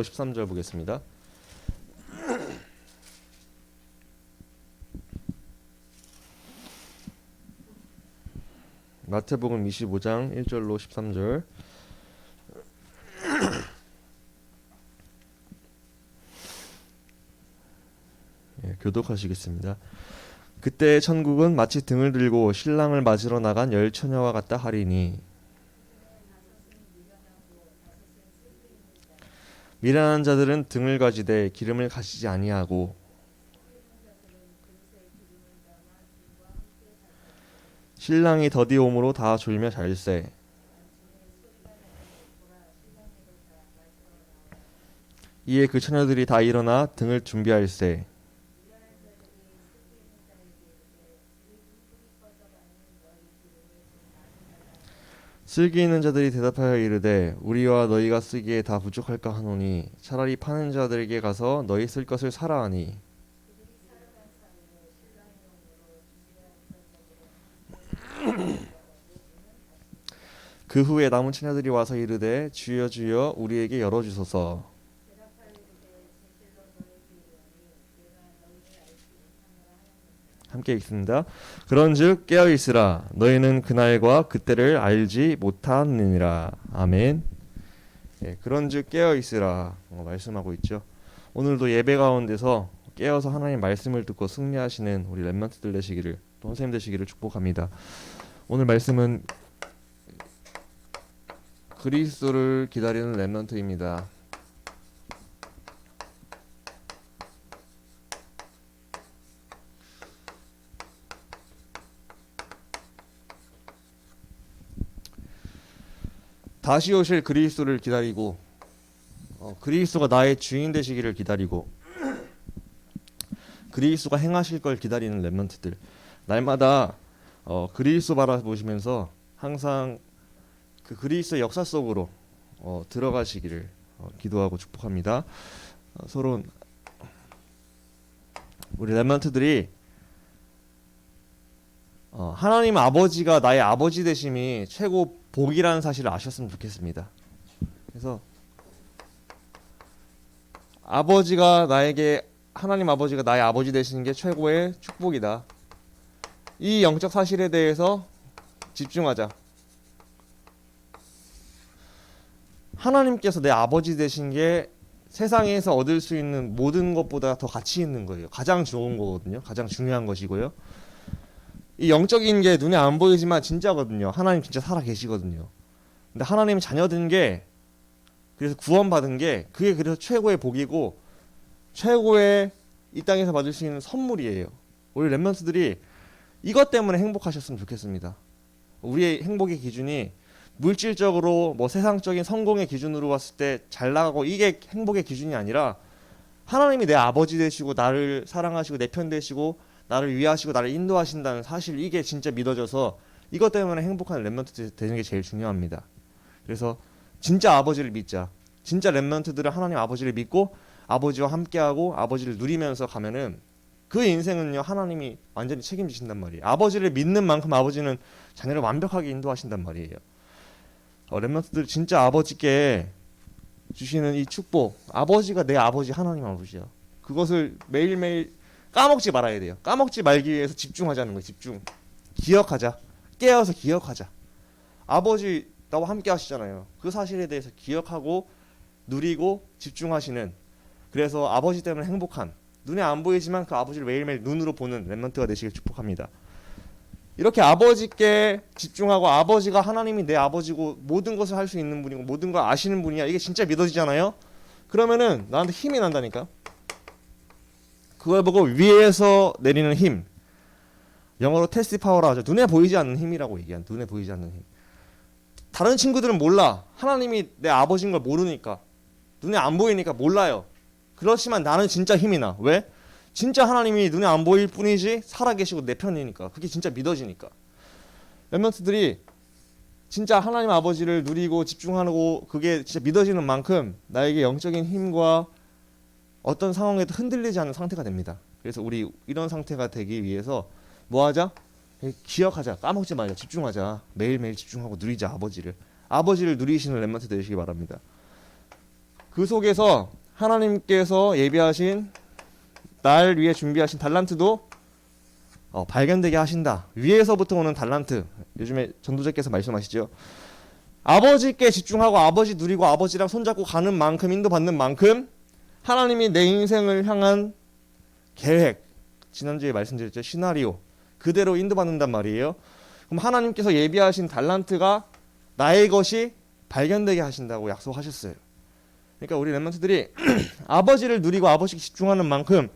13절 보겠습니다. 마태복음 25장 1절로 13절. 교독하시겠습니다. 그때 천국은 마치 등을 들고 신랑을 맞으러 나간 열 처녀와 같다 하리니, 미련한 자들은 등을 가지되 기름을 가지지 아니하고 신랑이 더디옴으로 다 졸며 잘세. 이에 그 처녀들이 다 일어나 등을 준비할세. 쓸기 있는 자들이 대답하여 이르되 우리와 너희가 쓰기에 다 부족할까 하노니 차라리 파는 자들에게 가서 너희 쓸 것을 사라 하니, 그 후에 남은 처녀들이 와서 이르되 주여 주여 우리에게 열어주소서. 함께 읽습니다. 그런즉 깨어 있으라. 너희는 그날과 그때를 알지 못하느니라. 아멘. 그런즉 깨어 있으라 말씀하고 있죠. 오늘도 예배 가운데서 깨어서 하나님 말씀을 듣고 승리하시는 우리 렘넌트들 되시기를, 또 선생님 되시기를 축복합니다. 오늘 말씀은 그리스도를 기다리는 렘넌트입니다. 다시 오실 그리스도를 기다리고, 그리스도가 나의 주인 되시기를 기다리고, 그리스도가 행하실 걸 기다리는 렘넌트들, 날마다 그리스도 바라보시면서 항상 그 그리스도의 역사 속으로 들어가시기를 기도하고 축복합니다. 서로 우리 렘넌트들이 하나님 아버지가 나의 아버지 되심이 최고 복이라는 사실을 아셨으면 좋겠습니다. 그래서 하나님 아버지가 나의 아버지 되시는 게 최고의 축복이다. 이 영적 사실에 대해서 집중하자. 하나님께서 내 아버지 되신 게 세상에서 얻을 수 있는 모든 것보다 더 가치 있는 거예요. 가장 좋은 거거든요. 가장 중요한 것이고요. 이 영적인 게 눈에 안 보이지만 진짜거든요. 하나님 진짜 살아 계시거든요. 근데 하나님 자녀된 게, 그래서 구원받은 게, 그게 그래서 최고의 복이고 최고의 이 땅에서 받을 수 있는 선물이에요. 우리 렘넌트들이 이것 때문에 행복하셨으면 좋겠습니다. 우리의 행복의 기준이 물질적으로 세상적인 성공의 기준으로 봤을 때 잘 나가고 이게 행복의 기준이 아니라, 하나님이 내 아버지 되시고 나를 사랑하시고 내 편 되시고 나를 위하시고 나를 인도하신다는 사실, 이게 진짜 믿어져서 이것 때문에 행복한 렘넌트 되는 게 제일 중요합니다. 그래서 진짜 아버지를 믿자. 진짜 렘넌트들은 하나님 아버지를 믿고 아버지와 함께하고 아버지를 누리면서 가면은 그 인생은요, 하나님이 완전히 책임지신단 말이에요. 아버지를 믿는 만큼 아버지는 자녀를 완벽하게 인도하신단 말이에요. 렘넌트들 진짜 아버지께 주시는 이 축복, 아버지가 내 아버지, 하나님 아버지야. 그것을 매일매일 까먹지 말아야 돼요. 까먹지 말기 위해서 집중하자는 거예요. 집중. 기억하자. 깨어서 기억하자. 아버지 나와 함께 하시잖아요. 그 사실에 대해서 기억하고 누리고 집중하시는, 그래서 아버지 때문에 행복한, 눈에 안 보이지만 그 아버지를 매일매일 눈으로 보는 렘넌트가 되시길 축복합니다. 이렇게 아버지께 집중하고, 아버지가 하나님이 내 아버지고 모든 것을 할 수 있는 분이고 모든 걸 아시는 분이야, 이게 진짜 믿어지잖아요. 그러면은 나한테 힘이 난다니까. 그걸 보고 위에서 내리는 힘, 영어로 테스티 파워라 하죠. 눈에 보이지 않는 힘이라고 얘기한, 눈에 보이지 않는 힘. 다른 친구들은 몰라. 하나님이 내 아버지인 걸 모르니까, 눈에 안 보이니까 몰라요. 그렇지만 나는 진짜 힘이 나. 왜? 진짜 하나님이 눈에 안 보일 뿐이지 살아계시고 내 편이니까. 그게 진짜 믿어지니까. 렘넌트들이 진짜 하나님 아버지를 누리고 집중하고 그게 진짜 믿어지는 만큼 나에게 영적인 힘과 어떤 상황에도 흔들리지 않는 상태가 됩니다. 그래서 우리 이런 상태가 되기 위해서 뭐하자? 기억하자. 까먹지 말자. 집중하자. 매일매일 집중하고 누리자. 아버지를 누리시는 렘넌트 되시기 바랍니다. 그 속에서 하나님께서 예비하신 날 위해 준비하신 달란트도 발견되게 하신다. 위에서부터 오는 달란트. 요즘에 전도자께서 말씀하시죠. 아버지께 집중하고 아버지 누리고 아버지랑 손잡고 가는 만큼, 인도받는 만큼 하나님이 내 인생을 향한 계획, 지난주에 말씀드렸죠. 시나리오 그대로 인도받는단 말이에요. 그럼 하나님께서 예비하신 달란트가 나의 것이 발견되게 하신다고 약속하셨어요. 그러니까 우리 렘넌트들이 아버지를 누리고 아버지께 집중하는 만큼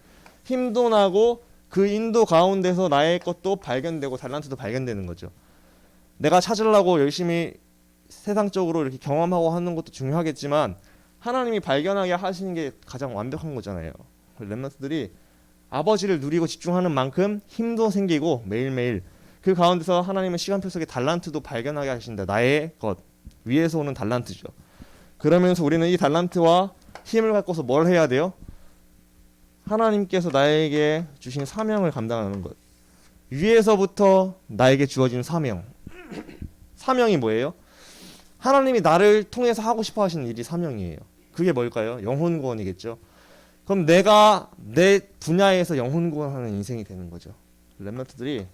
힘도 나고 그 인도 가운데서 나의 것도 발견되고 달란트도 발견되는 거죠. 내가 찾으려고 열심히 세상적으로 이렇게 경험하고 하는 것도 중요하겠지만 하나님이 발견하게 하시는 게 가장 완벽한 거잖아요. 렘넌트들이 아버지를 누리고 집중하는 만큼 힘도 생기고 매일매일 그 가운데서 하나님은 시간표 속에 달란트도 발견하게 하신다. 나의 것 위에서 오는 달란트죠. 그러면서 우리는 이 달란트와 힘을 갖고서 뭘 해야 돼요? 하나님께서 나에게 주신 사명을 감당하는 것. 위에서부터 나에게 주어진 사명. 사명이 뭐예요? 하나님이 나를 통해서 하고 싶어 하시는 일이 사명이에요. 그게 뭘까요? 영혼 구원이겠죠. 그럼 내가 내 분야에서 영혼 구원하는 인생이 되는 거죠. 렘넌트들이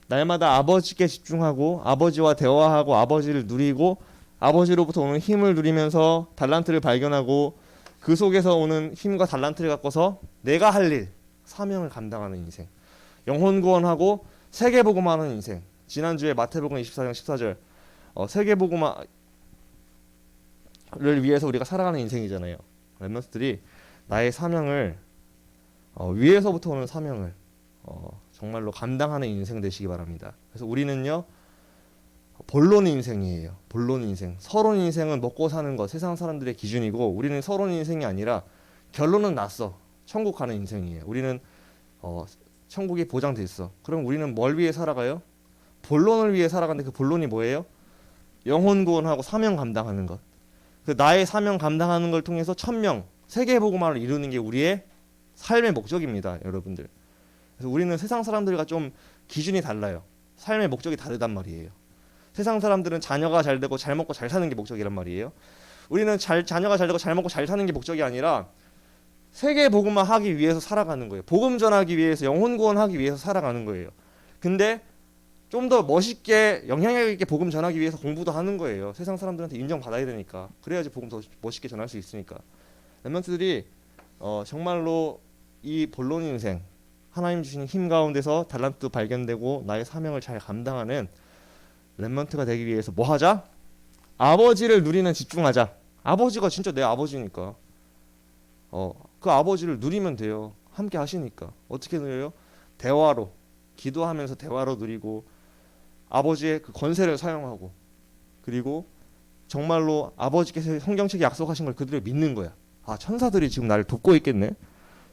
날마다 아버지께 집중하고 아버지와 대화하고 아버지를 누리고 아버지로부터 오는 힘을 누리면서 달란트를 발견하고 그 속에서 오는 힘과 달란트를 갖고서 내가 할 일, 사명을 감당하는 인생. 영혼 구원하고 세계복음하는 인생. 지난주에 마태복음 24장 14절 세계복음을 위해서 우리가 살아가는 인생이잖아요. 렘넌트들이 나의 사명을 위에서부터 오는 사명을 정말로 감당하는 인생 되시기 바랍니다. 그래서 우리는요 본론 인생이에요. 본론 인생. 서론 인생은 먹고 사는 것, 세상 사람들의 기준이고 우리는 서론 인생이 아니라 결론은 났어. 천국 가는 인생이에요. 우리는 천국이 보장돼 있어. 그럼 우리는 뭘 위해 살아가요? 본론을 위해 살아가는데 그 본론이 뭐예요? 영혼 구원하고 사명 감당하는 것. 그 나의 사명 감당하는 걸 통해서 1000명 세계복음화를 이루는 게 우리의 삶의 목적입니다, 여러분들. 그래서 우리는 세상 사람들과 좀 기준이 달라요. 삶의 목적이 다르단 말이에요. 세상 사람들은 자녀가 잘 되고 잘 먹고 잘 사는 게 목적이란 말이에요. 우리는 자녀가 잘 되고 잘 먹고 잘 사는 게 목적이 아니라 세계 복음화 하기 위해서 살아가는 거예요. 복음 전하기 위해서 영혼 구원하기 위해서 살아가는 거예요. 근데 좀 더 멋있게 영향력 있게 복음 전하기 위해서 공부도 하는 거예요. 세상 사람들한테 인정받아야 되니까. 그래야지 복음 더 멋있게 전할 수 있으니까. 렘넌트들이 정말로 이 본론 인생 하나님 주신 힘 가운데서 달란트도 발견되고 나의 사명을 잘 감당하는 렘넌트가 되기 위해서 뭐 하자? 아버지를 누리는 집중하자. 아버지가 진짜 내 아버지니까. 그 아버지를 누리면 돼요. 함께 하시니까. 어떻게 누려요? 대화로. 기도하면서 대화로 누리고 아버지의 그 권세를 사용하고 그리고 정말로 아버지께서 성경책에 약속하신 걸 그대로 믿는 거야. 아, 천사들이 지금 나를 돕고 있겠네.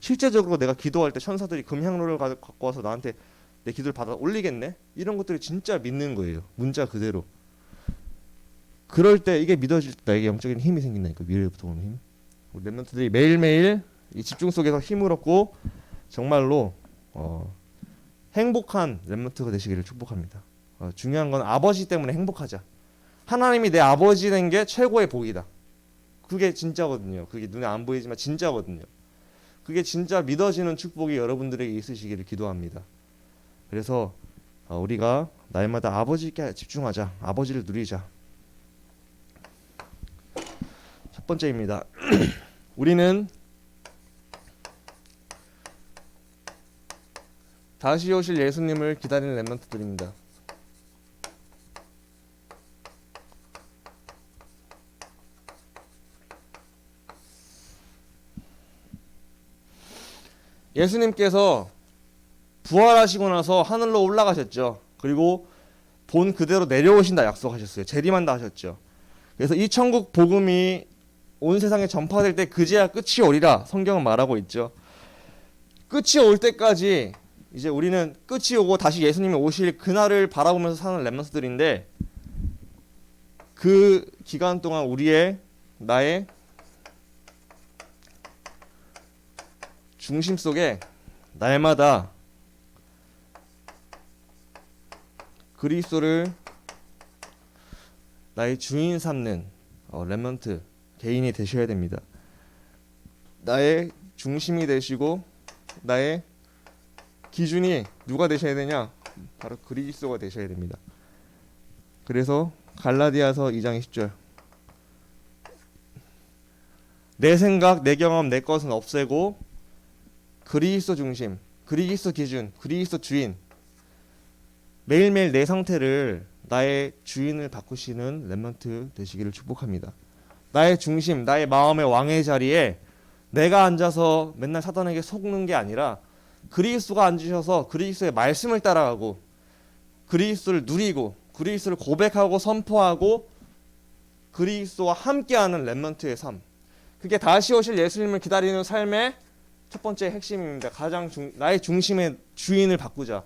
실제적으로 내가 기도할 때 천사들이 금향로를 갖고 와서 나한테 내 기도를 받아 올리겠네. 이런 것들을 진짜 믿는 거예요. 문자 그대로. 그럴 때 이게 믿어질 때 나에게 영적인 힘이 생긴다니까. 위로부터 오는 힘. 우리 렘넌트들이 매일매일 이 집중 속에서 힘을 얻고 정말로 행복한 렘넌트가 되시기를 축복합니다. 중요한 건 아버지 때문에 행복하자. 하나님이 내 아버지 된 게 최고의 복이다. 그게 진짜거든요. 그게 눈에 안 보이지만 진짜거든요. 그게 진짜 믿어지는 축복이 여러분들에게 있으시기를 기도합니다. 그래서 우리가 날마다 아버지께 집중하자. 아버지를 누리자. 첫 번째입니다. 우리는 다시 오실 예수님을 기다리는 렘넌트들입니다. 예수님께서 부활하시고 나서 하늘로 올라가셨죠. 그리고 본 그대로 내려오신다 약속하셨어요. 재림한다 하셨죠. 그래서 이 천국 복음이 온 세상에 전파될 때 그제야 끝이 오리라 성경은 말하고 있죠. 끝이 올 때까지 이제 우리는 끝이 오고 다시 예수님이 오실 그날을 바라보면서 사는 렘넌트들인데 그 기간 동안 나의 중심 속에 날마다 그리스도를 나의 주인 삼는 렘넌트 개인이 되셔야 됩니다. 나의 중심이 되시고 나의 기준이 누가 되셔야 되냐? 바로 그리스도가 되셔야 됩니다. 그래서 갈라디아서 2장 10절 내 생각, 내 경험, 내 것은 없애고 그리스도 중심, 그리스도 기준, 그리스도 주인 매일매일 내 상태를 나의 주인을 바꾸시는 렘넌트 되시기를 축복합니다. 나의 중심, 나의 마음의 왕의 자리에 내가 앉아서 맨날 사단에게 속는 게 아니라 그리스도가 앉으셔서 그리스도의 말씀을 따라가고 그리스도를 누리고 그리스도를 고백하고 선포하고 그리스도와 함께하는 렘넌트의 삶. 그게 다시 오실 예수님을 기다리는 삶의 첫 번째 핵심입니다. 나의 중심의 주인을 바꾸자.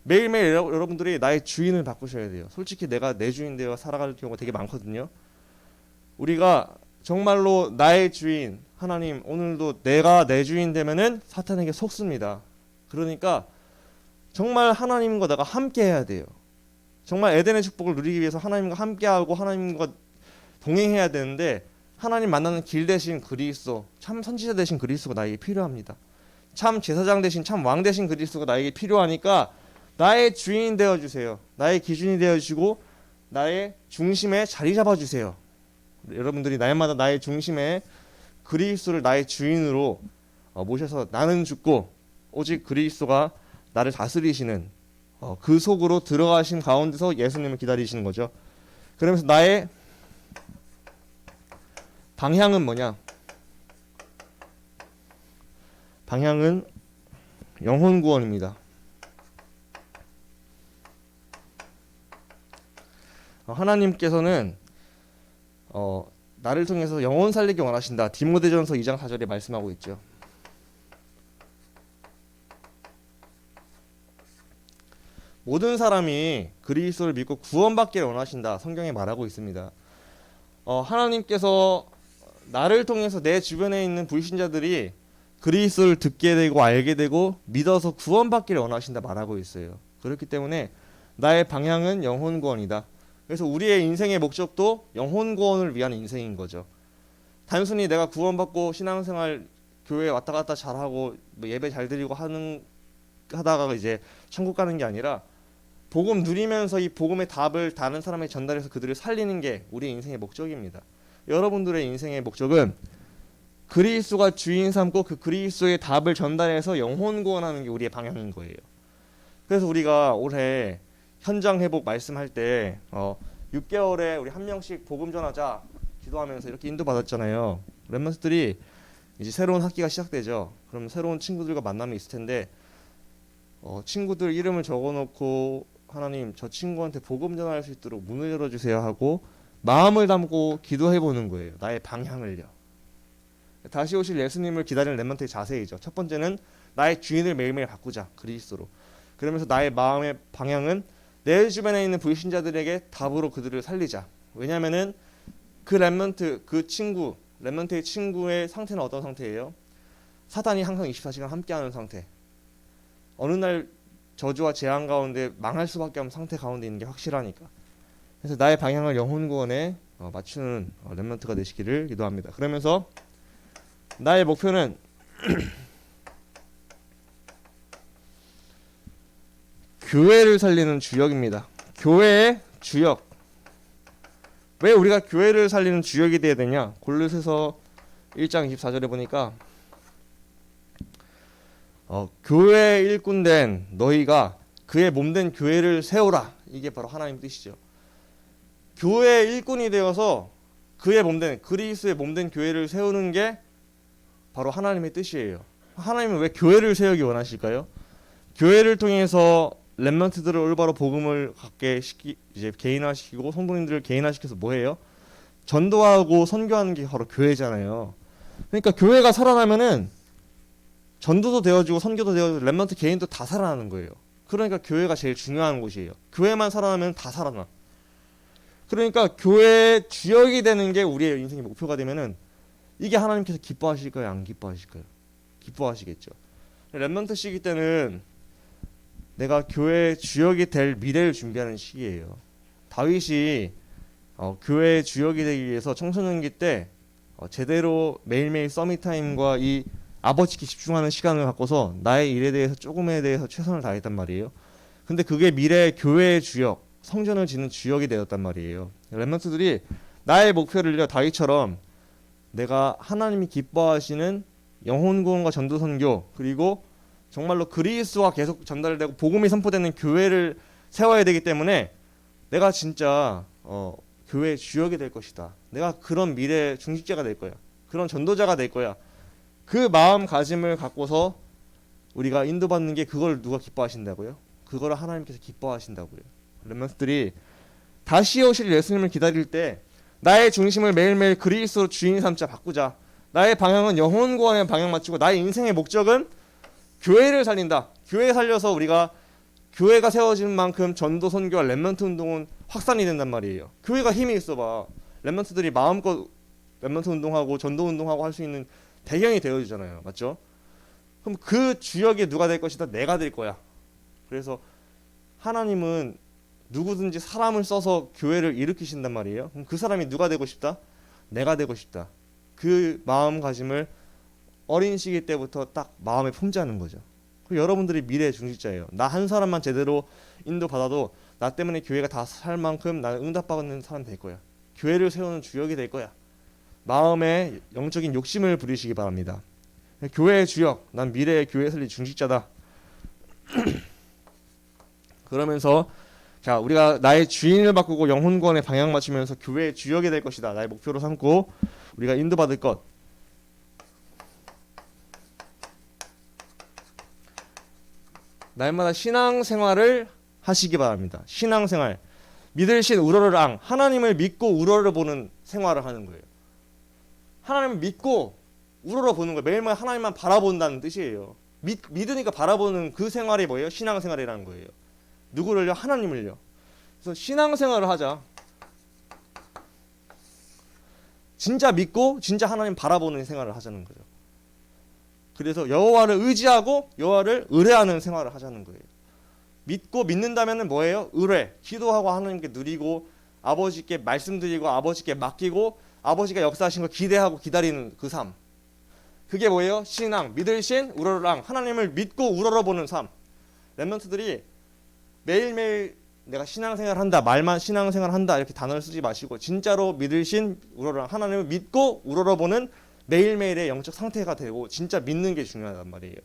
매일매일 여러분들이 나의 주인을 바꾸셔야 돼요. 솔직히 내가 내 주인 되어 살아갈 경우가 되게 많거든요. 우리가 정말로 나의 주인 하나님 오늘도 내가 내 주인 되면은 사탄에게 속습니다. 그러니까 정말 하나님과 내가 함께 해야 돼요. 정말 에덴의 축복을 누리기 위해서 하나님과 함께하고 하나님과 동행해야 되는데 하나님 만나는 길 대신 그리스도 참 선지자 대신 그리스도가 나에게 필요합니다. 참 제사장 대신 참 왕 대신 그리스도가 나에게 필요하니까 나의 주인 되어주세요. 나의 기준이 되어주시고 나의 중심에 자리 잡아주세요. 여러분들이 날마다 나의 중심에 그리스도를 나의 주인으로 모셔서 나는 죽고 오직 그리스도가 나를 다스리시는 그 속으로 들어가신 가운데서 예수님을 기다리시는 거죠. 그러면서 나의 방향은 뭐냐? 방향은 영혼 구원입니다. 하나님께서는 나를 통해서 영혼 살리기 원하신다. 디모데전서 2장 4절에 말씀하고 있죠. 모든 사람이 그리스도를 믿고 구원받기를 원하신다. 성경에 말하고 있습니다. 하나님께서 나를 통해서 내 주변에 있는 불신자들이 그리스도를 듣게 되고 알게 되고 믿어서 구원받기를 원하신다 말하고 있어요. 그렇기 때문에 나의 방향은 영혼 구원이다. 그래서 우리의 인생의 목적도 영혼 구원을 위한 인생인 거죠. 단순히 내가 구원받고 신앙생활 교회에 왔다 갔다 잘하고 예배 잘 드리고 하다가 이제 천국 가는 게 아니라 복음 누리면서 이 복음의 답을 다른 사람에게 전달해서 그들을 살리는 게 우리의 인생의 목적입니다. 여러분들의 인생의 목적은 그리스도가 주인 삼고 그 그리스도의 답을 전달해서 영혼 구원하는 게 우리의 방향인 거예요. 그래서 우리가 올해 현장 회복 말씀할 때 6개월에 우리 한 명씩 복음 전하자 기도하면서 이렇게 인도 받았잖아요. 렘넌트들이 이제 새로운 학기가 시작되죠. 그럼 새로운 친구들과 만남이 있을 텐데 친구들 이름을 적어놓고 하나님 저 친구한테 복음 전할 수 있도록 문을 열어주세요 하고 마음을 담고 기도해보는 거예요. 나의 방향을요. 다시 오실 예수님을 기다리는 렘넌트의 자세이죠. 첫 번째는 나의 주인을 매일매일 바꾸자 그리스도로. 그러면서 나의 마음의 방향은 내 주변에 있는 불신자들에게 답으로 그들을 살리자. 왜냐하면은 그 렘넌트 그 친구 렘넌트의 친구의 상태는 어떤 상태예요? 사단이 항상 24시간 함께하는 상태. 어느 날 저주와 재앙 가운데 망할 수밖에 없는 상태 가운데 있는 게 확실하니까. 그래서 나의 방향을 영혼 구원에 맞추는 렘넌트가 되시기를 기도합니다. 그러면서 나의 목표는 교회를 살리는 주역입니다. 교회의 주역. 왜 우리가 교회를 살리는 주역이 되어야 되냐? 골로새서 1장 24절에 보니까 교회 일꾼 된 너희가 그의 몸된 교회를 세우라. 이게 바로 하나님 뜻이죠. 교회 일꾼이 되어서 그의 몸된 그리스도의 몸된 교회를 세우는 게 바로 하나님의 뜻이에요. 하나님은 왜 교회를 세우기 원하실까요? 교회를 통해서 렘넌트들을 올바로 복음을 갖게 이제 개인화시키고 성도님들을 개인화시켜서 뭐해요? 전도하고 선교하는 게 바로 교회잖아요. 그러니까 교회가 살아나면은 전도도 되어지고 선교도 되어지고 렘넌트 개인도 다 살아나는 거예요. 그러니까 교회가 제일 중요한 곳이에요. 교회만 살아나면 다 살아나. 그러니까 교회의 주역이 되는 게 우리의 인생의 목표가 되면은 이게 하나님께서 기뻐하실까요? 안 기뻐하실까요? 기뻐하시겠죠. 렘넌트 시기 때는 내가 교회의 주역이 될 미래를 준비하는 시기예요. 다윗이 교회의 주역이 되기 위해서 청소년기 때 제대로 매일매일 서밋타임과 이 아버지께 집중하는 시간을 갖고서 나의 일에 대해서 조금에 대해서 최선을 다했단 말이에요. 근데 그게 미래의 교회의 주역, 성전을 짓는 주역이 되었단 말이에요. 렘넌트들이 나의 목표를요, 다윗처럼 내가 하나님이 기뻐하시는 영혼 구원과 전도 선교, 그리고 정말로 그리스도가 계속 전달되고 복음이 선포되는 교회를 세워야 되기 때문에 내가 진짜 교회의 주역이 될 것이다. 내가 그런 미래의 중직자가 될 거야. 그런 전도자가 될 거야. 그 마음가짐을 갖고서 우리가 인도받는 게, 그걸 누가 기뻐하신다고요? 그거를 하나님께서 기뻐하신다고요. 렘넌트들이 다시 오실 예수님을 기다릴 때 나의 중심을 매일매일 그리스도로 주인 삼자 바꾸자. 나의 방향은 영혼 구원에 방향 맞추고 나의 인생의 목적은 교회를 살린다. 교회 살려서 우리가 교회가 세워지는 만큼 전도 선교와 렘넌트 운동은 확산이 된단 말이에요. 교회가 힘이 있어봐. 렘넌트들이 마음껏 렘넌트 운동하고 전도 운동하고 할 수 있는 배경이 되어주잖아요. 맞죠? 그럼 그 주역이 누가 될 것이다? 내가 될 거야. 그래서 하나님은 누구든지 사람을 써서 교회를 일으키신단 말이에요. 그럼 그 사람이 누가 되고 싶다? 내가 되고 싶다. 그 마음가짐을 어린 시기 때부터 딱 마음에 품자는 거죠. 여러분들이 미래의 중직자예요. 나 한 사람만 제대로 인도받아도 나 때문에 교회가 다 살 만큼 나는 응답받는 사람 될 거야. 교회를 세우는 주역이 될 거야. 마음에 영적인 욕심을 부리시기 바랍니다. 교회의 주역, 난 미래의 교회 설리 중직자다. 그러면서 자, 우리가 나의 주인을 바꾸고 영혼 구원에 방향 맞추면서 교회의 주역이 될 것이다. 나의 목표로 삼고 우리가 인도받을 것. 날마다 신앙생활을 하시기 바랍니다. 신앙생활. 믿을 신 우러를 앙. 하나님을 믿고 우러를 보는 생활을 하는 거예요. 하나님을 믿고 우러러 보는 거예요. 매일매일 하나님만 바라본다는 뜻이에요. 믿으니까 바라보는 그 생활이 뭐예요? 신앙생활이라는 거예요. 누구를요? 하나님을요. 그래서 신앙생활을 하자. 진짜 믿고 진짜 하나님 바라보는 생활을 하자는 거죠. 그래서 여호와를 의지하고 여호와를 의뢰하는 생활을 하자는 거예요. 믿고 믿는다면은 뭐예요? 의뢰. 기도하고 하나님께 누리고 아버지께 말씀드리고 아버지께 맡기고 아버지가 역사하신 걸 기대하고 기다리는 그 삶. 그게 뭐예요? 신앙. 믿을 신 우러러랑. 하나님을 믿고 우러러보는 삶. 렘넌트들이 매일매일 내가 신앙생활 한다, 말만 신앙생활 한다 이렇게 단어를 쓰지 마시고 진짜로 믿을 신 우러러랑 하나님을 믿고 우러러보는 매일매일의 영적 상태가 되고 진짜 믿는 게 중요하단 말이에요.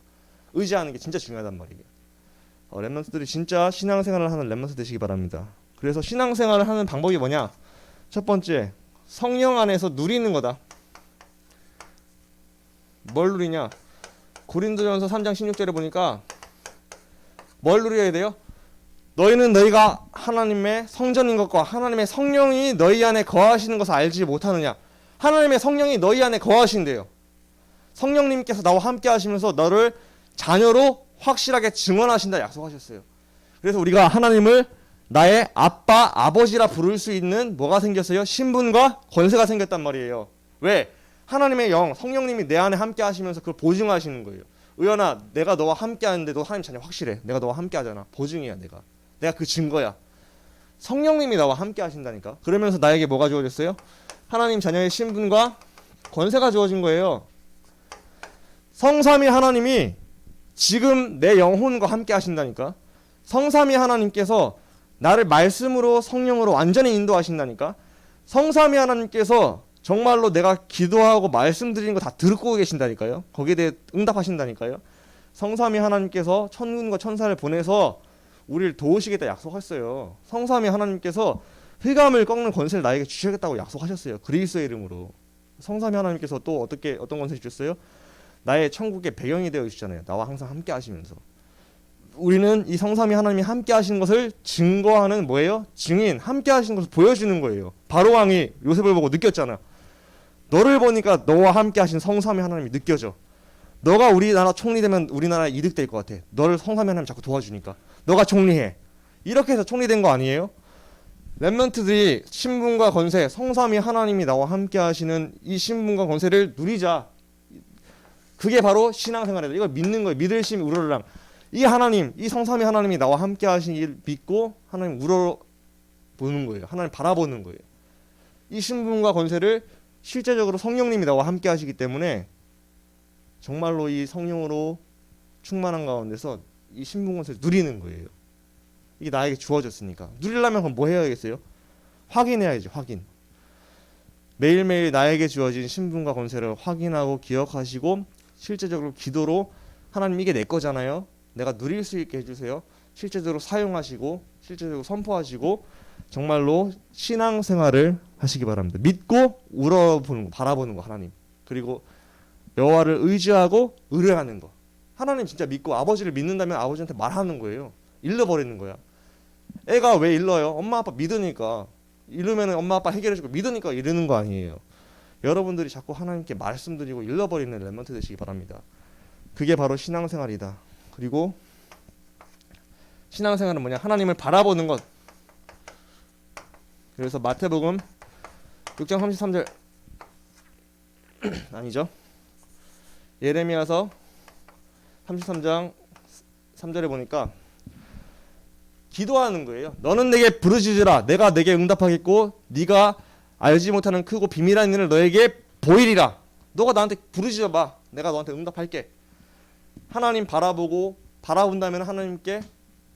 의지하는 게 진짜 중요하단 말이에요. 렘넌트들이 진짜 신앙생활을 하는 렘넌트 되시기 바랍니다. 그래서 신앙생활을 하는 방법이 뭐냐? 첫 번째, 성령 안에서 누리는 거다. 뭘 누리냐? 고린도전서 3장 16절에 보니까 뭘 누려야 돼요? 너희는 너희가 하나님의 성전인 것과 하나님의 성령이 너희 안에 거하시는 것을 알지 못하느냐? 하나님의 성령이 너희 안에 거하신대요. 성령님께서 나와 함께 하시면서 너를 자녀로 확실하게 증언하신다 약속하셨어요. 그래서 우리가 하나님을 나의 아빠, 아버지라 부를 수 있는 뭐가 생겼어요? 신분과 권세가 생겼단 말이에요. 왜? 하나님의 영, 성령님이 내 안에 함께 하시면서 그걸 보증하시는 거예요. 의연아, 내가 너와 함께 하는데 너 하나님 자녀 확실해. 내가 너와 함께 하잖아. 보증이야, 내가 그 증거야. 성령님이 나와 함께 하신다니까. 그러면서 나에게 뭐가 주어졌어요? 하나님 자녀의 신분과 권세가 주어진 거예요. 성삼위 하나님이 지금 내 영혼과 함께 하신다니까. 성삼위 하나님께서 나를 말씀으로 성령으로 완전히 인도하신다니까. 성삼위 하나님께서 정말로 내가 기도하고 말씀드리는 거 다 듣고 계신다니까요. 거기에 대해 응답하신다니까요. 성삼위 하나님께서 천군과 천사를 보내서 우리를 도우시겠다 약속했어요. 성삼위 하나님께서 흑암을 꺾는 권세를 나에게 주시겠다고 약속하셨어요. 그리스도의 이름으로. 성삼위 하나님께서 또 어떤 권세 주셨어요? 나의 천국의 배경이 되어 주시잖아요. 나와 항상 함께 하시면서. 우리는 이 성삼위 하나님이 함께 하시는 것을 증거하는 뭐예요? 증인, 함께 하시는 것을 보여주는 거예요. 바로 왕이 요셉을 보고 느꼈잖아. 너를 보니까 너와 함께 하신 성삼위 하나님이 느껴져. 너가 우리나라 총리 되면 우리나라에 이득 될 것 같아. 너를 성삼위 하나님 자꾸 도와주니까. 너가 총리해. 이렇게 해서 총리된 거 아니에요? 렘넌트들이 신분과 권세, 성삼위 하나님이 나와 함께 하시는 이 신분과 권세를 누리자. 그게 바로 신앙생활이다. 이걸 믿는 거예요. 믿을 심 우러러랑. 이 하나님, 이 성삼위 하나님이 나와 함께 하신 일 믿고 하나님 우러러보는 거예요. 하나님 바라보는 거예요. 이 신분과 권세를 실제적으로 성령님이 나와 함께 하시기 때문에 정말로 이 성령으로 충만한 가운데서 이 신분권세를 누리는 거예요. 이게 나에게 주어졌으니까. 누리려면 그럼 뭐 해야겠어요? 확인해야지, 확인. 매일매일 나에게 주어진 신분과 권세를 확인하고 기억하시고 실제적으로 기도로 하나님 이게 내 거잖아요. 내가 누릴 수 있게 해주세요. 실제적으로 사용하시고 실제적으로 선포하시고 정말로 신앙생활을 하시기 바랍니다. 믿고 우러보는 거, 바라보는 거 하나님. 그리고 여호와를 의지하고 의뢰하는 거. 하나님 진짜 믿고 아버지를 믿는다면 아버지한테 말하는 거예요. 일러버리는 거야. 애가 왜 일러요? 엄마 아빠 믿으니까. 이러면 엄마 아빠 해결해주고 믿으니까 이러는 거 아니에요. 여러분들이 자꾸 하나님께 말씀드리고 일러버리는 렘넌트 되시기 바랍니다. 그게 바로 신앙생활이다. 그리고 신앙생활은 뭐냐? 하나님을 바라보는 것. 그래서 마태복음 6장 33절 아니죠? 예레미야서 33장 3절에 보니까 기도하는 거예요. 너는 내게 부르짖으라. 내가 내게 응답하겠고 네가 알지 못하는 크고 비밀한 일을 너에게 보이리라. 너가 나한테 부르짖어봐. 내가 너한테 응답할게. 하나님 바라본다면 하나님께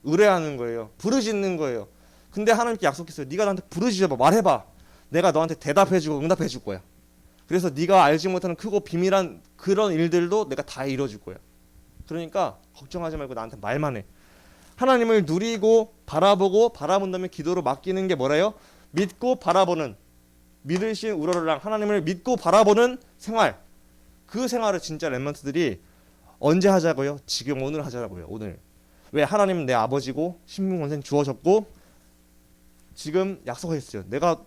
의뢰하는 거예요. 부르짖는 거예요. 근데 하나님께 약속했어요. 네가 나한테 부르짖어봐. 말해봐. 내가 너한테 대답해주고 응답해줄 거야. 그래서 네가 알지 못하는 크고 비밀한 그런 일들도 내가 다 이뤄줄 거야. 그러니까 걱정하지 말고 나한테 말만 해. 하나님을 누리고 바라보고 바라본다면 기도로 맡기는 게 뭐래요? 믿고 바라보는, 믿으신 우러러랑 하나님을 믿고 바라보는 생활. 그 생활을 진짜 렘넌트들이 언제 하자고요? 지금 오늘 하자고요. 오늘. 왜? 하나님은 내 아버지고 신분권세 주어졌고 지금 약속했어요. 내가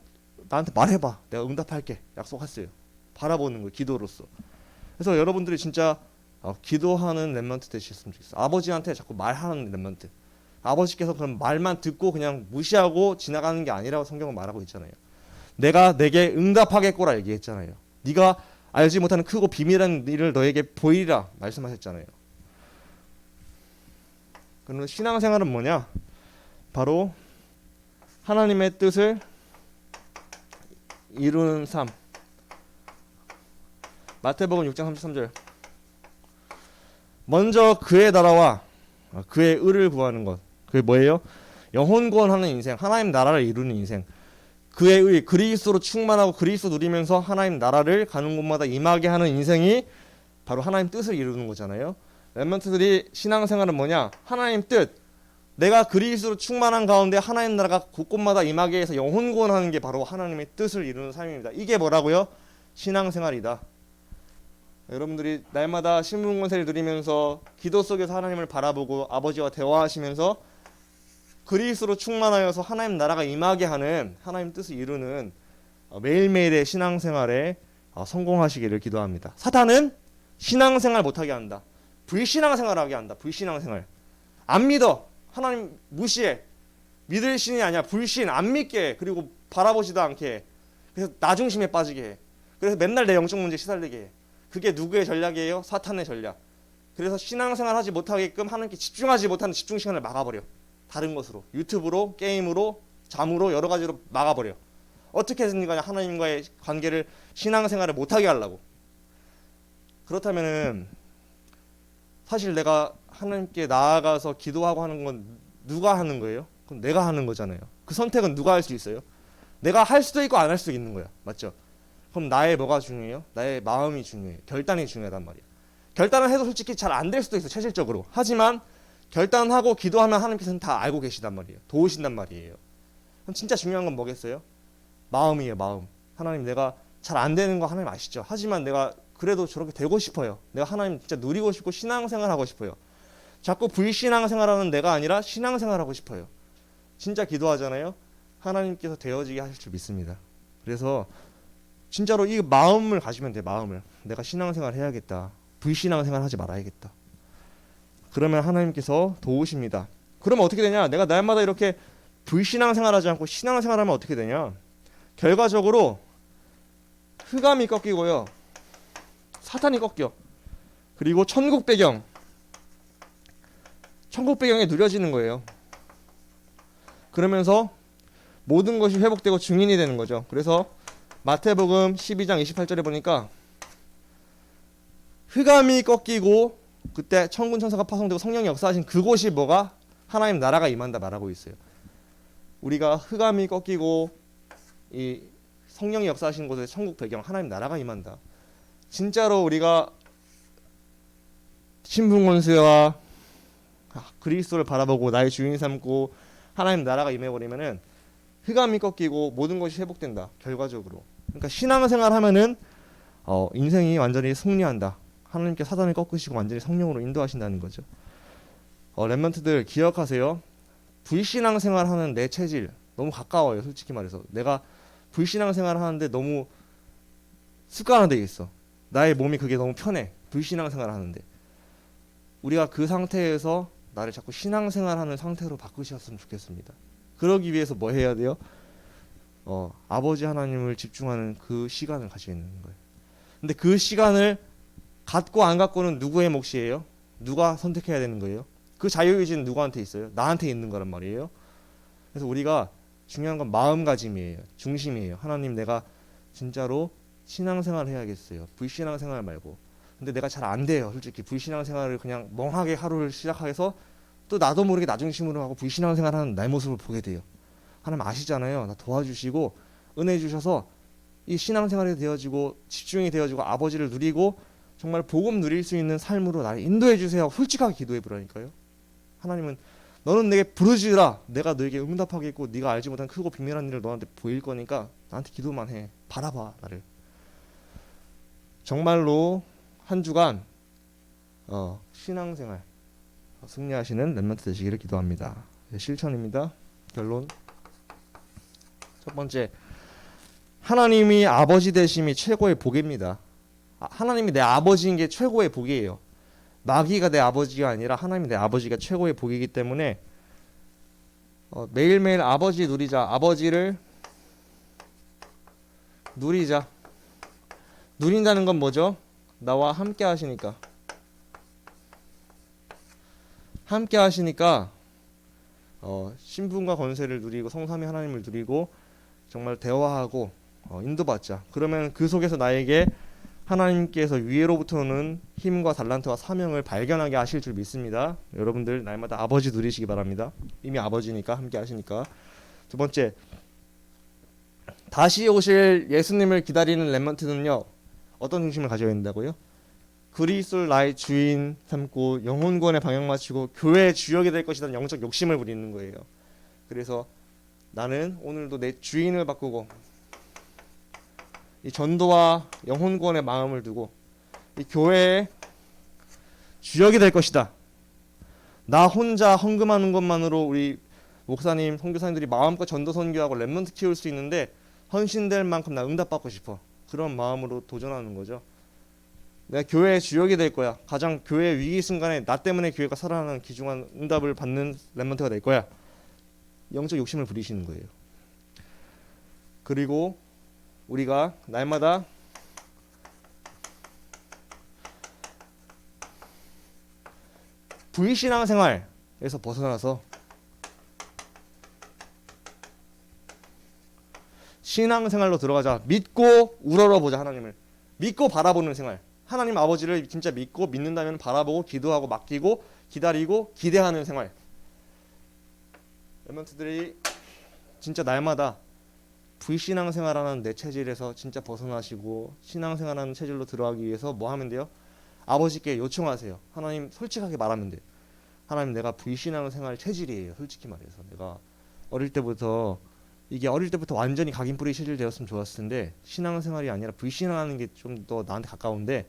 나한테 말해봐. 내가 응답할게. 약속했어요. 바라보는 거예요. 기도로서. 그래서 여러분들이 진짜 기도하는 렘넌트 되셨으면 좋겠어요. 아버지한테 자꾸 말하는 렘넌트. 아버지께서 그런 말만 듣고 그냥 무시하고 지나가는 게 아니라고 성경은 말하고 있잖아요. 내가 내게 응답하겠고라 얘기했잖아요. 네가 알지 못하는 크고 비밀한 일을 너에게 보이리라 말씀하셨잖아요. 그러면 신앙생활은 뭐냐? 바로 하나님의 뜻을 이루는 삶. 마태복음 6장 33절. 먼저 그의 나라와 그의 의를 구하는 것. 그게 뭐예요? 영혼 구원하는 인생, 하나님 나라를 이루는 인생. 그의 의, 그리스도로 충만하고 그리스도 누리면서 하나님 나라를 가는 곳마다 임하게 하는 인생이 바로 하나님 뜻을 이루는 거잖아요. 렘넌트들이 신앙생활은 뭐냐? 하나님 뜻. 내가 그리스도로 충만한 가운데 하나님 나라가 곳곳마다 임하게 해서 영혼 구원하는 게 바로 하나님의 뜻을 이루는 삶입니다. 이게 뭐라고요? 신앙생활이다. 여러분들이 날마다 신분권세를 누리면서 기도 속에서 하나님을 바라보고 아버지와 대화하시면서 그리스도로 충만하여서 하나님 나라가 임하게 하는 하나님 뜻을 이루는 매일매일의 신앙생활에 성공하시기를 기도합니다. 사탄은 신앙생활 못하게 한다. 불신앙생활하게 한다. 불신앙생활. 안 믿어. 하나님 무시해. 믿을 신이 아니야. 불신. 안 믿게 해. 그리고 바라보지도 않게 해. 그래서 나중심에 빠지게 해. 그래서 맨날 내 영적 문제에 시달리게 해. 그게 누구의 전략이에요? 사탄의 전략. 그래서 신앙생활 하지 못하게끔 하나님께 집중하지 못하는 집중시간을 막아버려. 다른 것으로. 유튜브로, 게임으로, 잠으로 여러 가지로 막아버려. 어떻게 해서든 하나님과의 관계를 신앙생활을 못하게 하려고. 그렇다면은 사실 내가 하나님께 나아가서 기도하고 하는 건 누가 하는 거예요? 그럼 내가 하는 거잖아요. 그 선택은 누가 할 수 있어요? 내가 할 수도 있고 안 할 수도 있는 거야. 맞죠? 그럼 나의 뭐가 중요해요? 나의 마음이 중요해요. 결단이 중요하단 말이야. 결단을 해도 솔직히 잘 안 될 수도 있어. 체질적으로. 하지만 결단하고 기도하면 하나님께서는 다 알고 계시단 말이에요. 도우신단 말이에요. 그럼 진짜 중요한 건 뭐겠어요? 마음이에요. 마음. 하나님 내가 잘 안 되는 거 하나님 아시죠? 하지만 내가 그래도 저렇게 되고 싶어요. 내가 하나님 진짜 누리고 싶고 신앙생활 하고 싶어요. 자꾸 불신앙생활하는 내가 아니라 신앙생활 하고 싶어요. 진짜 기도하잖아요. 하나님께서 되어지게 하실 줄 믿습니다. 그래서 진짜로 이 마음을 가지면 돼. 마음을. 내가 신앙생활 해야겠다. 불신앙생활 하지 말아야겠다. 그러면 하나님께서 도우십니다. 그러면 어떻게 되냐? 내가 날마다 이렇게 불신앙생활하지 않고 신앙생활하면 어떻게 되냐? 결과적으로 흑암이 꺾이고요. 사탄이 꺾여. 그리고 천국 배경에 누려지는 거예요. 그러면서 모든 것이 회복되고 증인이 되는 거죠. 그래서 마태복음 12장 28절에 보니까 흑암이 꺾이고 그때 천군 천사가 파송되고 성령이 역사하신 그곳이 뭐가? 하나님 나라가 임한다 말하고 있어요. 우리가 흑암이 꺾이고 이 성령이 역사하신 곳에 천국 배경 하나님 나라가 임한다. 진짜로 우리가 신분권세와 그리스도를 바라보고 나의 주인 삼고 하나님 나라가 임해버리면은 흑암이 꺾이고 모든 것이 회복된다. 결과적으로. 그러니까 신앙생활 하면은 인생이 완전히 승리한다. 하나님께 사단을 꺾으시고 완전히 성령으로 인도하신다는 거죠. 렘넌트들 기억하세요. 불신앙생활 하는 내 체질 너무 가까워요. 솔직히 말해서 내가 불신앙생활 하는데 너무 습관화되어 있어. 나의 몸이 그게 너무 편해. 불신앙생활 하는데 우리가 그 상태에서 나를 자꾸 신앙생활하는 상태로 바꾸셨으면 좋겠습니다. 그러기 위해서 뭐 해야 돼요? 아버지 하나님을 집중하는 그 시간을 가지고 있는 거예요. 근데 그 시간을 갖고 안 갖고는 누구의 몫이에요? 누가 선택해야 되는 거예요? 그 자유의지는 누구한테 있어요? 나한테 있는 거란 말이에요. 그래서 우리가 중요한 건 마음가짐이에요. 중심이에요. 하나님 내가 진짜로 신앙생활을 해야겠어요. 불신앙생활 말고. 근데 내가 잘 안 돼요. 솔직히 불신앙생활을 그냥 멍하게 하루를 시작해서 또 나도 모르게 나 중심으로 하고 불신앙생활하는 나의 모습을 보게 돼요. 하나님 아시잖아요. 나 도와주시고 은혜 주셔서 이 신앙생활이 되어지고 집중이 되어지고 아버지를 누리고 정말 복음 누릴 수 있는 삶으로 나를 인도해 주세요. 솔직하게 기도해 보라니까요. 하나님은 너는 내게 부르짖으라. 내가 너에게 응답하겠고 네가 알지 못한 크고 비밀한 일을 너한테 보일 거니까 나한테 기도만 해. 바라봐 나를. 정말로 한 주간 신앙생활 승리하시는 렘넌트 되시기를 기도합니다. 실천입니다. 결론. 첫 번째, 하나님이 아버지 되심이 최고의 복입니다. 하나님이 내 아버지인 게 최고의 복이에요. 마귀가 내 아버지가 아니라 하나님이 내 아버지가 최고의 복이기 때문에 매일매일 아버지 누리자. 아버지를 누리자. 누린다는 건 뭐죠? 나와 함께 하시니까. 함께 하시니까 신분과 권세를 누리고 성삼위 하나님을 누리고 정말 대화하고 인도받자. 그러면 그 속에서 나에게 하나님께서 위로부터는 힘과 달란트와 사명을 발견하게 하실 줄 믿습니다. 여러분들 날마다 아버지 누리시기 바랍니다. 이미 아버지니까 함께 하시니까. 두 번째, 다시 오실 예수님을 기다리는 렘넌트는요. 어떤 중심을 가져야 된다고요? 그리스도를 나의 주인 삼고 영혼권에 방향 맞추고 교회의 주역이 될 것이라는 영적 욕심을 부리는 거예요. 그래서 나는 오늘도 내 주인을 바꾸고 이 전도와 영혼권의 마음을 두고 이 교회의 주역이 될 것이다. 나 혼자 헌금하는 것만으로 우리 목사님, 선교사님들이 마음껏 전도 선교하고 렘넌트 키울 수 있는데 헌신될 만큼 나 응답받고 싶어. 그런 마음으로 도전하는 거죠. 내가 교회의 주역이 될 거야. 가장 교회의 위기 순간에 나 때문에 교회가 살아나는 귀중한 응답을 받는 렘넌트가 될 거야. 영적 욕심을 부리시는 거예요. 그리고 우리가 날마다 불신앙생활에서 벗어나서 신앙생활로 들어가자. 믿고 우러러보자. 하나님을 믿고 바라보는 생활. 하나님 아버지를 진짜 믿고 믿는다면 바라보고 기도하고 맡기고 기다리고 기대하는 생활. 렘넌트들이 진짜 날마다 불신앙생활하는 내 체질에서 진짜 벗어나시고 신앙생활하는 체질로 들어가기 위해서 뭐 하면 돼요? 아버지께 요청하세요. 하나님 솔직하게 말하면 돼요. 하나님 내가 불신앙생활 체질이에요. 솔직히 말해서 내가 어릴 때부터 완전히 각인 뿌리 체질 되었으면 좋았을 텐데 신앙생활이 아니라 불신앙하는 게 좀 더 나한테 가까운데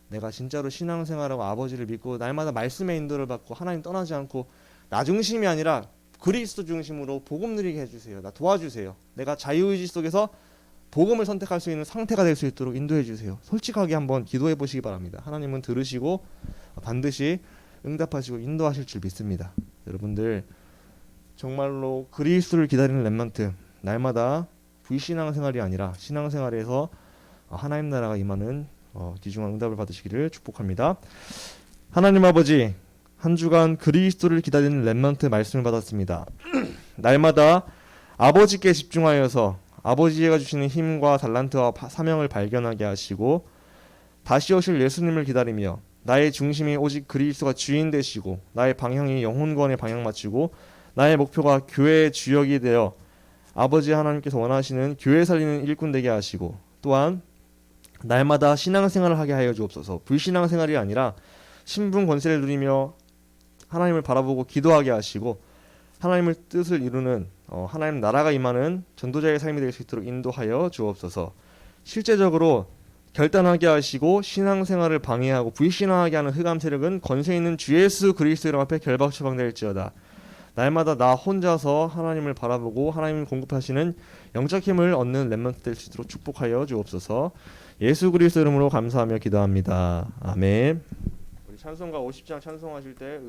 내가 진짜로 신앙생활하고 아버지를 믿고 날마다 말씀의 인도를 받고 하나님 떠나지 않고 나 중심이 아니라 그리스도 중심으로 복음 누리게 해주세요. 나 도와주세요. 내가 자유의지 속에서 복음을 선택할 수 있는 상태가 될 수 있도록 인도해 주세요. 솔직하게 한번 기도해 보시기 바랍니다. 하나님은 들으시고 반드시 응답하시고 인도하실 줄 믿습니다. 여러분들 정말로 그리스도를 기다리는 렘넌트 날마다 불신앙생활이 아니라 신앙생활에서 하나님 나라가 임하는 귀중한 응답을 받으시기를 축복합니다. 하나님 아버지, 한 주간 그리스도를 기다리는 렘넌트 말씀을 받았습니다. 날마다 아버지께 집중하여서 아버지가 주시는 힘과 달란트와 사명을 발견하게 하시고 다시 오실 예수님을 기다리며 나의 중심이 오직 그리스도가 주인 되시고 나의 방향이 영혼권에 방향 맞추고 나의 목표가 교회의 주역이 되어 아버지 하나님께서 원하시는 교회 살리는 일꾼 되게 하시고 또한 날마다 신앙생활을 하게 하여 주옵소서. 불신앙생활이 아니라 신분 권세를 누리며 하나님을 바라보고 기도하게 하시고 하나님의 뜻을 이루는 하나님 나라가 임하는 전도자의 삶이 될 수 있도록 인도하여 주옵소서. 실제적으로 결단하게 하시고 신앙생활을 방해하고 불신앙하게 하는 흑암 세력은 권세 있는 주 예수 그리스도 이름 앞에 결박 처방될지어다. 날마다 나 혼자서 하나님을 바라보고 하나님을 공급하시는 영적 힘을 얻는 렘넌트 될 수 있도록 축복하여 주옵소서. 예수 그리스도 이름으로 감사하며 기도합니다. 아멘. 우리 찬송가 50장 찬송하실 때